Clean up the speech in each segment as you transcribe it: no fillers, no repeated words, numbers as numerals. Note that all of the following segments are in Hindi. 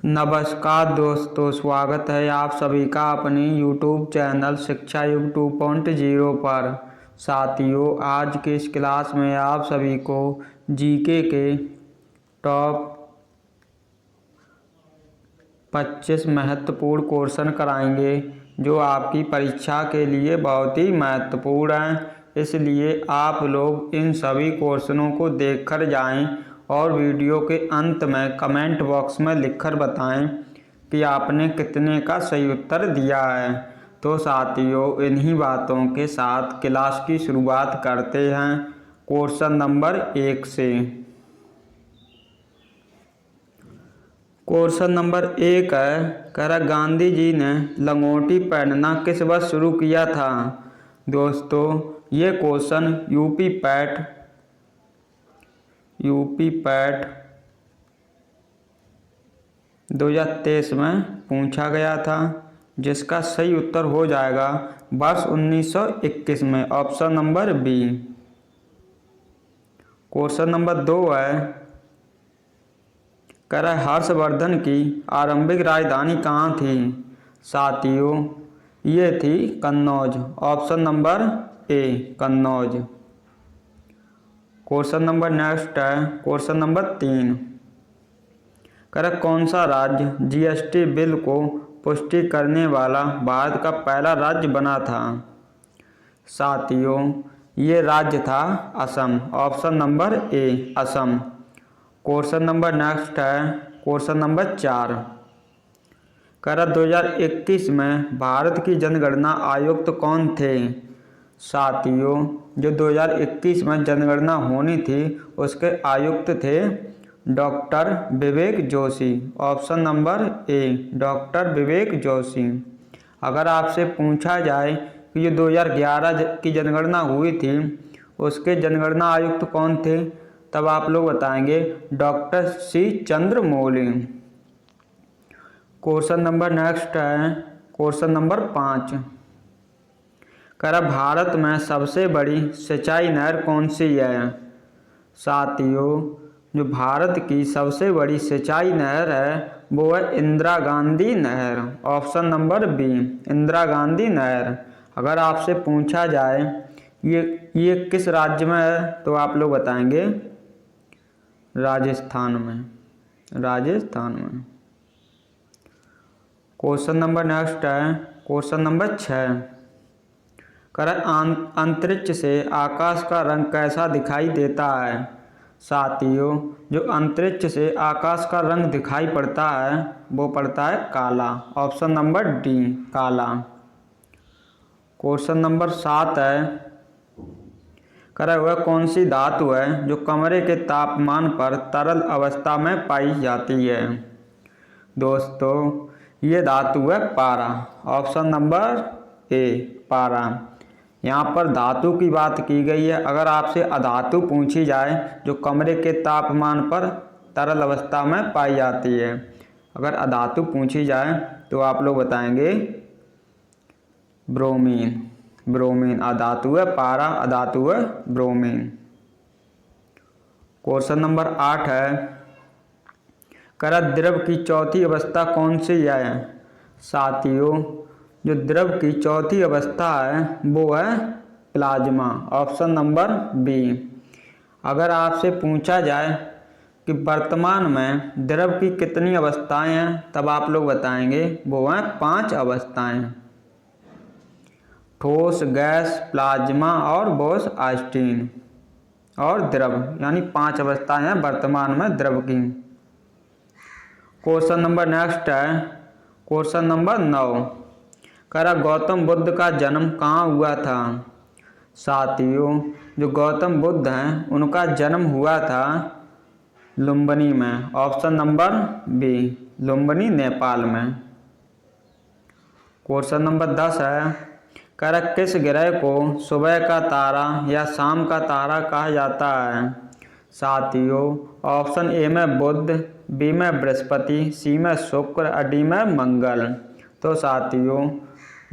नमस्कार दोस्तों, स्वागत है आप सभी का अपने YouTube चैनल शिक्षा युग 2.0 पर। साथियों, आज के इस क्लास में आप सभी को जीके के टॉप 25 महत्वपूर्ण क्वेश्चन कराएंगे जो आपकी परीक्षा के लिए बहुत ही महत्वपूर्ण हैं। इसलिए आप लोग इन सभी क्वेश्चनों को देखकर जाएं और वीडियो के अंत में कमेंट बॉक्स में लिखकर बताएं कि आपने कितने का सही उत्तर दिया है। तो साथियों, इन्हीं बातों के साथ क्लास की शुरुआत करते हैं क्वेश्चन नंबर 1 से। क्वेश्चन नंबर 1 है, कह रहा गांधी जी ने लंगोटी पहनना किस वर्ष शुरू किया था। दोस्तों, ये क्वेश्चन यूपी पैट 2023 में पूछा गया था, जिसका सही उत्तर हो जाएगा वर्ष 1921 में, option number B. Question number 2 है, कह रहा है हर्षवर्धन की आरंभिक राजधानी कहाँ थी। साथियों, ये थी कन्नौज, ऑप्शन नंबर ए कन्नौज। क्वेश्चन नंबर नेक्स्ट है, क्वेश्चन नंबर 3, कह रहा कौन सा राज्य जीएसटी बिल को पुष्टि करने वाला भारत का पहला राज्य बना था। साथियों, ये राज्य था असम, ऑप्शन नंबर ए असम। क्वेश्चन नंबर नेक्स्ट है, क्वेश्चन नंबर 4, कह रहा 2021 में भारत की जनगणना आयुक्त कौन थे। साथियों, जो 2021 में जनगणना होनी थी उसके आयुक्त थे doctor Vivek Joshi, option number A doctor Vivek Joshi. अगर आपसे पूछा जाए कि जो 2011 की जनगणना हुई थी उसके जनगणना आयुक्त कौन थे, तब आप लोग बताएंगे doctor C Chandramouli. Question number next है, क्वेश्चन नंबर 5, कह रहा भारत में सबसे बड़ी सिंचाई नहर कौन सी है। साथियों, जो भारत की सबसे बड़ी सिंचाई नहर है वो है इंदिरा गांधी नहर, option number B Indira Gandhi नहर। अगर आपसे पूछा जाए ये किस राज्य में है तो आप लोग बताएंगे राजस्थान में। क्वेश्चन नंबर नेक्स्ट है, क्वेश्चन नंबर 6, कह रहा अंतरिक्ष से आकाश का रंग कैसा दिखाई देता है। साथियों, जो अंतरिक्ष से आकाश का रंग दिखाई पड़ता है वो पड़ता है काला, ऑप्शन नंबर डी काला। क्वेश्चन नंबर 7 है, कह रहा वह कौन सी धातु है जो कमरे के तापमान पर तरल अवस्था में पाई जाती है। दोस्तों, ये धातु है पारा, ऑप्शन नंबर ए पारा। यहाँ पर धातु की बात की गई है। अगर आपसे अधातु पूछी जाए जो कमरे के तापमान पर तरल अवस्था में पाई जाती है, अगर अधातु पूछी जाए तो आप लोग बताएंगे ब्रोमीन। अधातु है पारा, अधातु है ब्रोमीन। क्वेश्चन नंबर 8 है, कह रहा द्रव की चौथी अवस्था कौन सी है। साथियों, जो द्रव की चौथी अवस्था है वो है प्लाज्मा, ऑप्शन नंबर बी। अगर आपसे पूछा जाए कि वर्तमान में द्रव की कितनी अवस्थाएं हैं तब आप लोग बताएंगे वो हैं 5 अवस्थाएं, ठोस, गैस, प्लाज्मा और बोस आइंस्टीन और द्रव, यानी 5 अवस्थाएं हैं वर्तमान में द्रव की। क्वेश्चन नंबर नेक्स्ट है, क्वेश्चन नंबर 9, कह रहा गौतम बुद्ध का जन्म कहाँ हुआ था। साथियों, जो गौतम बुद्ध हैं उनका जन्म हुआ था लुम्बिनी में, option number B Lumbini Nepal में। क्वेश्चन नंबर 10 है, कह रहा किस ग्रह को सुबह का तारा या शाम का तारा कहा जाता है। साथियों, ऑप्शन ए में बुध, बी में बृहस्पति, सी में शुक्र और डी में मंगल। तो साथियों,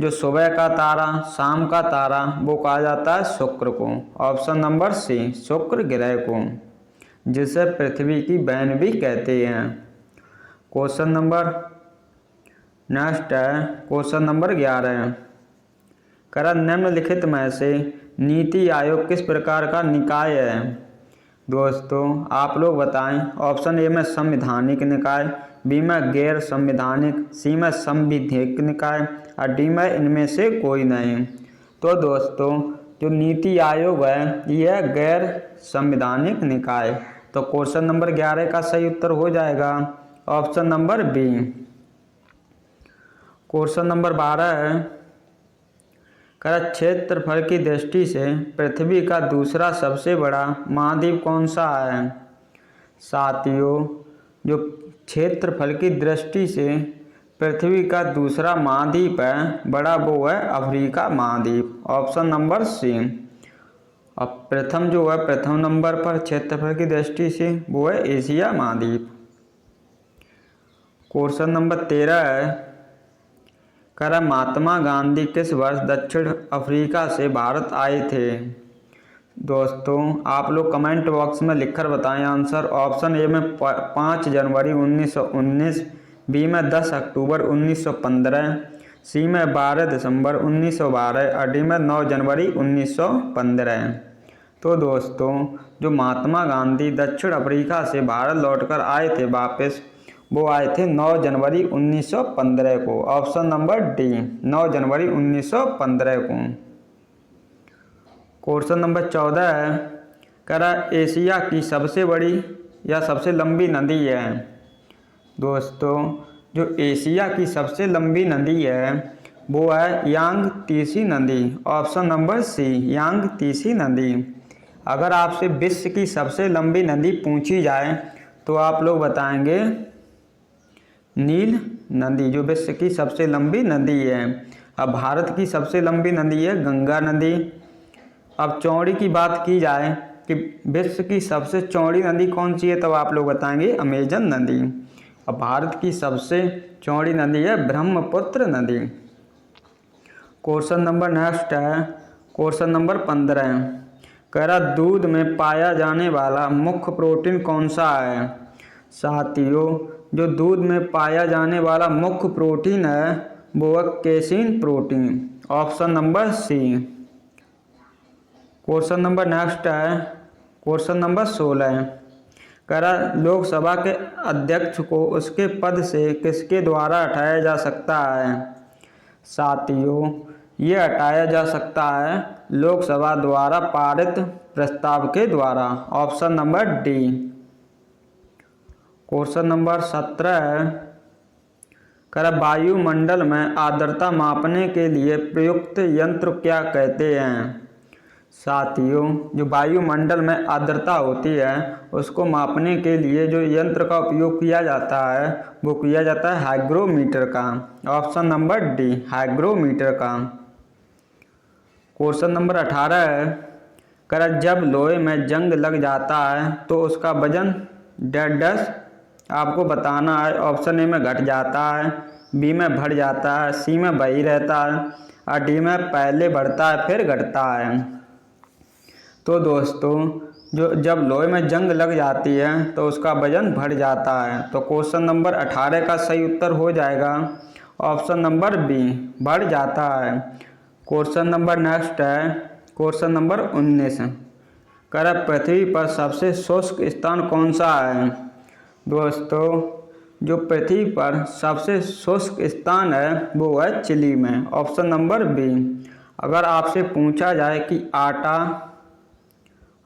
जो सुबह का तारा शाम का तारा वो कहा जाता है शुक्र को, ऑप्शन नंबर सी शुक्र ग्रह को, जिसे पृथ्वी की बहन भी कहते हैं। क्वेश्चन नंबर नेक्स्ट है क्वेश्चन नंबर 11। करा निम्नलिखित में से नीति आयोग किस प्रकार का निकाय है? दोस्तों आप लोग बताएं। ऑप्शन ए में संवैधानिक निकाय, बी में गैर संवैधानिक, सी में संविधिक निकाय और डी में इनमें से कोई नहीं। तो दोस्तों जो नीति आयोग है यह गैर संवैधानिक निकाय। तो क्वेश्चन नंबर 11 का सही उत्तर हो जाएगा option number B. Question number 12 है। क्षेत्रफल की दृष्टि से पृथ्वी का दूसरा सबसे बड़ा महाद्वीप कौन सा है? साथियों जो क्षेत्रफल की दृष्टि से पृथ्वी का दूसरा महाद्वीप है बड़ा वो है अफ्रीका महाद्वीप, ऑप्शन नंबर सी। अब प्रथम जो है प्रथम नंबर पर क्षेत्रफल की दृष्टि से वो है एशिया महाद्वीप। क्वेश्चन नंबर 13 है। महात्मा गांधी किस वर्ष दक्षिण अफ्रीका से भारत आए थे? दोस्तों आप लोग कमेंट बॉक्स में लिखकर बताएं आंसर। ऑप्शन ए में 5 जनवरी 1919, बी में 10 अक्टूबर 1915, सी में 12 दिसंबर 1912 और डी में 9 जनवरी 1915। तो दोस्तों जो महात्मा गांधी दक्षिण अफ्रीका से भारत लौटकर आए थे वापस, वो आए थे 9 जनवरी 1915 को, ऑप्शन नंबर डी 9 जनवरी 1915 को। क्वेश्चन नंबर 14 है। एशिया की सबसे बड़ी या सबसे लंबी नदी है? दोस्तों जो एशिया की सबसे लंबी नदी है वो है यांग तीसी नदी, ऑप्शन नंबर सी यांग तीसी नदी। अगर आपसे विश्व की सबसे लंबी नदी पूछी जाए तो आप लोग बताएंगे नील नदी, जो विश्व की सबसे लंबी नदी है। अब भारत की सबसे लंबी नदी है गंगा नदी। अब चौड़ी की बात की जाए कि विश्व की सबसे चौड़ी नदी कौन सी है, तो आप लोग बताएंगे अमेजन नदी। अब भारत की सबसे चौड़ी नदी है ब्रह्मपुत्र नदी। क्वेश्चन नंबर नेक्स्ट है क्वेश्चन नंबर 15। दूध में पाया जाने वाला मुख्य प्रोटीन कौन सा है? साथियों जो दूध में पाया जाने वाला मुख्य प्रोटीन है वो है casein protein, option number C. Question number next है क्वेश्चन नंबर 16। लोकसभा के अध्यक्ष को उसके पद से किसके द्वारा हटाया जा सकता है? साथियों ये हटाया जा सकता है लोकसभा द्वारा पारित प्रस्ताव के द्वारा, option number D. Question number 17 है। वायुमंडल में आर्द्रता मापने के लिए प्रयुक्त यंत्र क्या कहते हैं? साथियों जो वायुमंडल में आर्द्रता होती है उसको मापने के लिए जो यंत्र का उपयोग किया जाता है वो किया जाता है हाइग्रोमीटर का, ऑप्शन नंबर डी हाइग्रोमीटर का। क्वेश्चन नंबर 18 है। जब लोहे में जंग लग जाता है तो उसका वजन डैश आपको बताना है। ऑप्शन ए में घट जाता है, बी में बढ़ जाता है, सी में वही रहता है और डी में पहले बढ़ता है फिर घटता है। तो दोस्तों जो जब लोहे में जंग लग जाती है तो उसका वजन बढ़ जाता है। तो क्वेश्चन नंबर 18 का सही उत्तर हो जाएगा ऑप्शन नंबर बी बढ़ जाता है। क्वेश्चन नंबर नेक्स्ट है क्वेश्चन नंबर 19। पृथ्वी पर सबसे शुष्क स्थान कौन सा है? दोस्तों जो पृथ्वी पर सबसे शुष्क स्थान है वो है चिली में, ऑप्शन नंबर बी। अगर आपसे पूछा जाए कि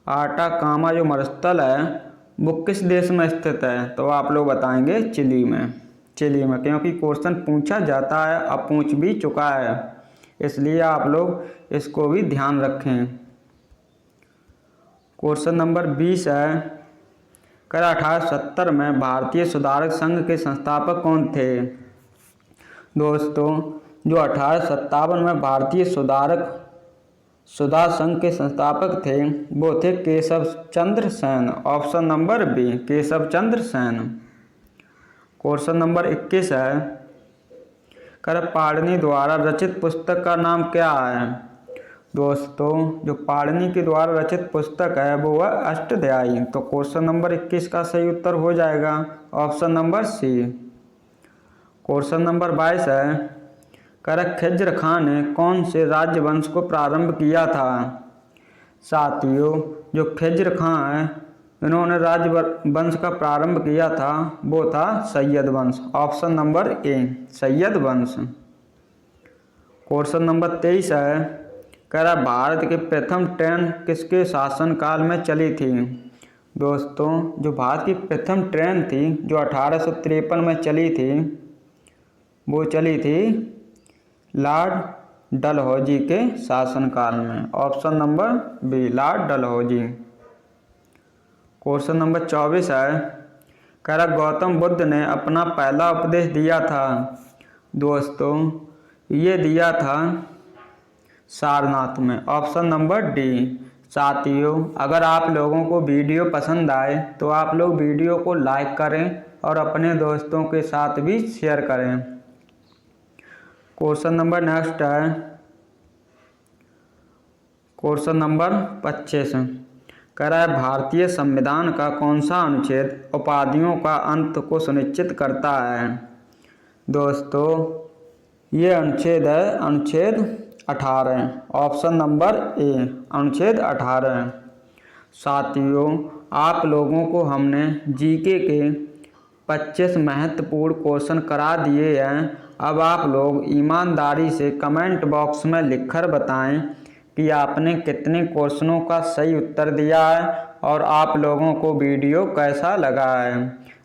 आटाकामा जो मरुस्थल है वो किस देश में स्थित है तो आप लोग बताएंगे चिली में, क्योंकि क्वेश्चन पूछा जाता है, अब पूछ भी चुका है, इसलिए आप लोग इसको भी ध्यान रखें। क्वेश्चन नंबर 20 है। 1870 में भारतीय सुधारक संघ के संस्थापक कौन थे? दोस्तों जो 1857 में भारतीय सुधार संघ के संस्थापक थे वो थे Keshav Chandra Sen, option number B Keshav Chandra Sen. Question number 21 है। पाणिनि द्वारा रचित पुस्तक का नाम क्या है? दोस्तों जो पाणिनि के द्वारा रचित पुस्तक है वो है अष्टाध्यायी। तो क्वेश्चन नंबर 21 का सही उत्तर हो जाएगा option number C. Question number 22 है, करेक्ट, खिज्र खान ने कौन से राजवंश को प्रारंभ किया था? साथियों, जो खिज्र खान है इन्होंने राजवंश का प्रारंभ किया था वो था सैयद वंश। ऑप्शन नंबर ए, सैयद वंश। क्वेश्चन नंबर 23 है, कह रहा भारत की प्रथम ट्रेन किसके शासनकाल में चली थी? दोस्तों, जो भारत की प्रथम ट्रेन थी जो 1853 में चली थी वो चली थी लॉर्ड डलहौजी के शासनकाल में। Option number B, lord Dalhousie. Question number 24 है, कह रहा गौतम बुद्ध ने अपना पहला उपदेश दिया था? दोस्तों, ये दिया था सारनाथ में। Option number D. साथियों, अगर आप लोगों को वीडियो पसंद आए तो आप लोग वीडियो को लाइक करें और अपने दोस्तों के साथ भी शेयर करें। क्वेश्चन नंबर नेक्स्ट है, क्वेश्चन नंबर 25 कह रहा है भारतीय संविधान का कौन सा अनुच्छेद उपाधियों का अंत को सुनिश्चित करता है? दोस्तों, ये अनुच्छेद है अनुच्छेद 18। ऑप्शन नंबर ए, अनुच्छेद 18। साथियों, आप लोगों को हमने जीके के 25 महत्वपूर्ण क्वेश्चन करा दिए हैं। अब आप लोग ईमानदारी से कमेंट बॉक्स में लिखकर बताएं कि आपने कितने क्वेश्चनों का सही उत्तर दिया है और आप लोगों को वीडियो कैसा लगा है।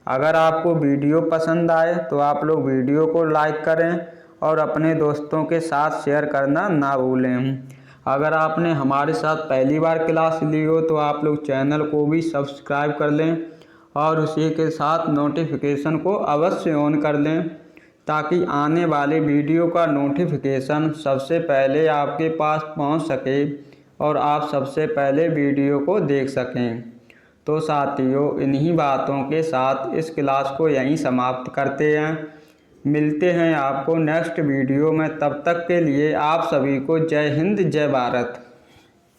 अगर आपको वीडियो पसंद आए तो आप लोग वीडियो को लाइक करें और अपने दोस्तों के साथ शेयर करना ना भूलें। अगर आपने हमारे साथ पहली बार क्लास ली हो तो आप लोग चैनल को भी सब्सक्राइब कर लें और उसी के साथ नोटिफिकेशन को अवश्य ऑन कर लें ताकि आने वाले वीडियो का नोटिफिकेशन सबसे पहले आपके पास पहुंच सके और आप सबसे पहले वीडियो को देख सकें। तो साथियों, इन्हीं बातों के साथ इस क्लास को यहीं समाप्त करते हैं। मिलते हैं आपको नेक्स्ट वीडियो में। तब तक के लिए आप सभी को जय हिंद, जय भारत।